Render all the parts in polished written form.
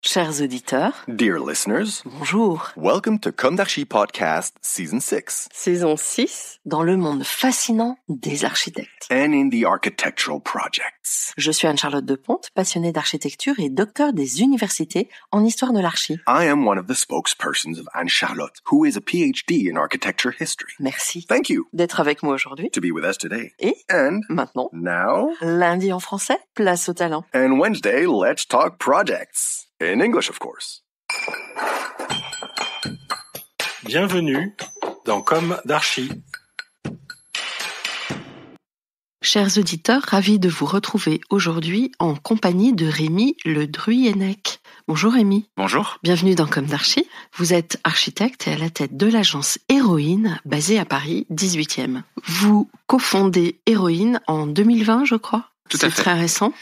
Chers auditeurs, Dear listeners, bonjour. welcome to Comme d'Archi Podcast Season 6. Saison 6, dans le monde fascinant des architectes. And in the architectural projects. Je suis Anne-Charlotte Deponte, passionnée d'architecture et docteur des universités en histoire de l'archi. I am one of the spokespersons of Anne-Charlotte, who is a PhD in architecture history. Merci Thank you d'être avec moi aujourd'hui. to be with us today. Et And maintenant, now, lundi en français, place au talent. and Wednesday, let's talk projects. In English, of course. Bienvenue dans Comme d'Archi. Chers auditeurs, ravis de vous retrouver aujourd'hui en compagnie de Rémi Le Druyennec. Bonjour Rémi. Bonjour. Bienvenue dans Comme d'Archi. Vous êtes architecte et à la tête de l'agence Héroïne, basée à Paris, 18e. Vous cofondez Héroïne en 2020, je crois. Tout à fait. C'est très récent.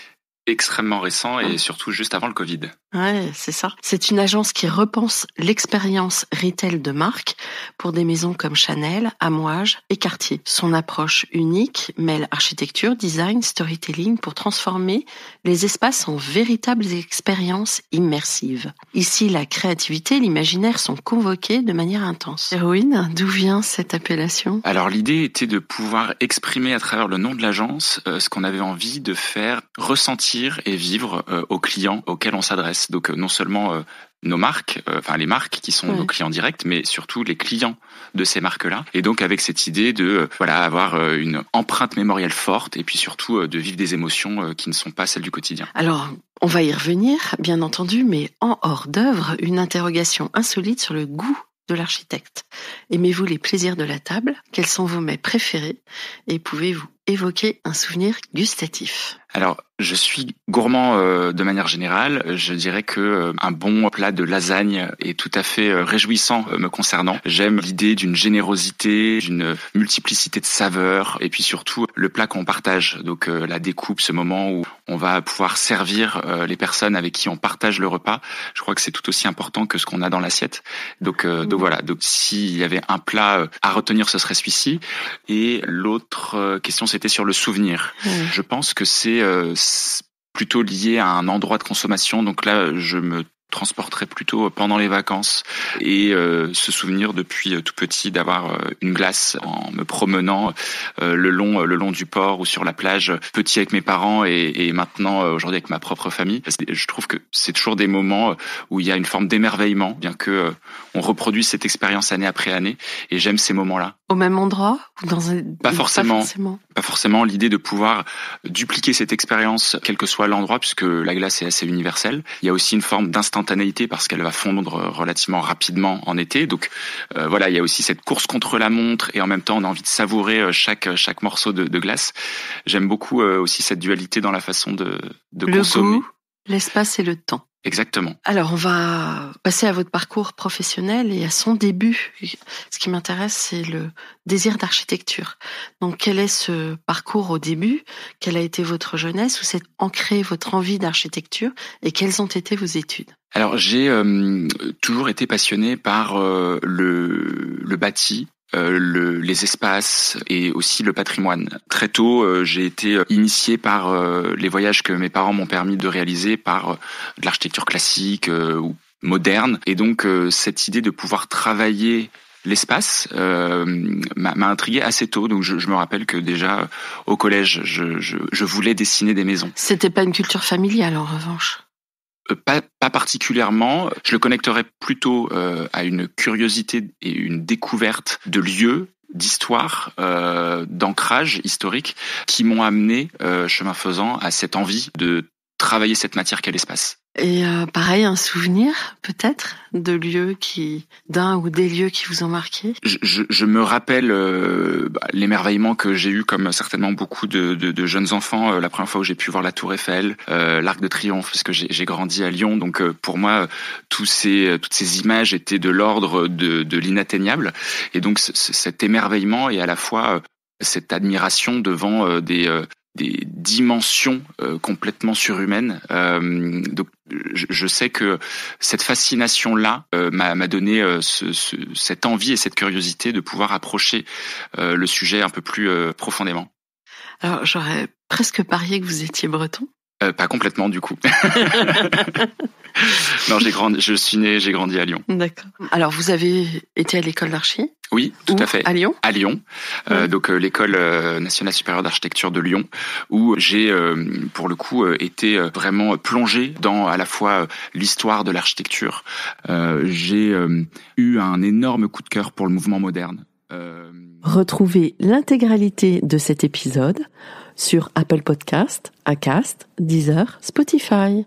Extrêmement récent et surtout juste avant le Covid. Ouais, c'est ça. C'est une agence qui repense l'expérience retail de marque pour des maisons comme Chanel, Amouage et Cartier. Son approche unique mêle architecture, design, storytelling pour transformer les espaces en véritables expériences immersives. Ici, la créativité et l'imaginaire sont convoqués de manière intense. Héroïne, d'où vient cette appellation ? Alors l'idée était de pouvoir exprimer à travers le nom de l'agence ce qu'on avait envie de faire ressentir et vivre aux clients auxquels on s'adresse. Donc non seulement nos marques, enfin les marques qui sont nos clients directs, mais surtout les clients de ces marques-là. Et donc avec cette idée de avoir une empreinte mémorielle forte et puis surtout de vivre des émotions qui ne sont pas celles du quotidien. Alors, on va y revenir, bien entendu, mais en hors d'œuvre, une interrogation insolite sur le goût de l'architecte. Aimez-vous les plaisirs de la table ? Quels sont vos mets préférés ? Et pouvez-vous évoquer un souvenir gustatif ? Alors, je suis gourmand de manière générale. Je dirais que un bon plat de lasagne est tout à fait réjouissant me concernant. J'aime l'idée d'une générosité, d'une multiplicité de saveurs et puis surtout le plat qu'on partage. Donc la découpe, ce moment où on va pouvoir servir les personnes avec qui on partage le repas. Je crois que c'est tout aussi important que ce qu'on a dans l'assiette. Donc voilà. Donc s'il y avait un plat à retenir, ce serait celui-ci. Et l'autre question, c'était sur le souvenir. Je pense que c'est plutôt lié à un endroit de consommation. Donc là, je me transporterai plutôt pendant les vacances et ce souvenir depuis tout petit d'avoir une glace en me promenant le long du port ou sur la plage, petit avec mes parents et maintenant aujourd'hui avec ma propre famille. Je trouve que c'est toujours des moments où il y a une forme d'émerveillement, bien que on reproduit cette expérience année après année, et j'aime ces moments-là. Au même endroit ou dans un... Pas forcément. L'idée de pouvoir dupliquer cette expérience, quel que soit l'endroit, puisque la glace est assez universelle. Il y a aussi une forme d'instantanéité parce qu'elle va fondre relativement rapidement en été. Donc il y a aussi cette course contre la montre et en même temps on a envie de savourer chaque morceau de glace. J'aime beaucoup aussi cette dualité dans la façon de consommer. Le goût, l'espace et le temps. Exactement. Alors, on va passer à votre parcours professionnel et à son début. Ce qui m'intéresse, c'est le désir d'architecture. Donc, quel est ce parcours au début ? Quelle a été votre jeunesse ? Où s'est ancrée votre envie d'architecture ? Et quelles ont été vos études ? Alors, j'ai toujours été passionné par le bâti, les espaces et aussi le patrimoine. Très tôt, j'ai été initié par les voyages que mes parents m'ont permis de réaliser par de l'architecture classique ou moderne. Et donc, cette idée de pouvoir travailler l'espace m'a intrigué assez tôt. Donc, je me rappelle que déjà au collège, je voulais dessiner des maisons. C'était pas une culture familiale, en revanche. Pas particulièrement. Je le connecterais plutôt à une curiosité et une découverte de lieux, d'histoire, d'ancrage historique qui m'ont amené, chemin faisant, à cette envie de travailler cette matière qu'est l'espace. Et pareil, un souvenir peut-être d'un ou des lieux qui vous ont marqué. Je me rappelle l'émerveillement que j'ai eu, comme certainement beaucoup de jeunes enfants, la première fois où j'ai pu voir la Tour Eiffel, l'Arc de Triomphe, parce que j'ai grandi à Lyon. Donc pour moi, toutes ces images étaient de l'ordre de l'inatteignable. Et donc cet émerveillement et à la fois cette admiration devant des dimensions complètement surhumaines. Donc, je sais que cette fascination-là m'a donné cette envie et cette curiosité de pouvoir approcher le sujet un peu plus profondément. Alors, j'aurais presque parié que vous étiez breton. Pas complètement, du coup. Non, je suis né, j'ai grandi à Lyon. D'accord. Alors, vous avez été à l'école d'archi ? Oui, tout à fait. À Lyon ? À Lyon, donc l'école nationale supérieure d'architecture de Lyon, où j'ai pour le coup été vraiment plongé dans à la fois l'histoire de l'architecture. J'ai eu un énorme coup de cœur pour le mouvement moderne. Retrouvez l'intégralité de cet épisode sur Apple Podcast, Acast, Deezer, Spotify.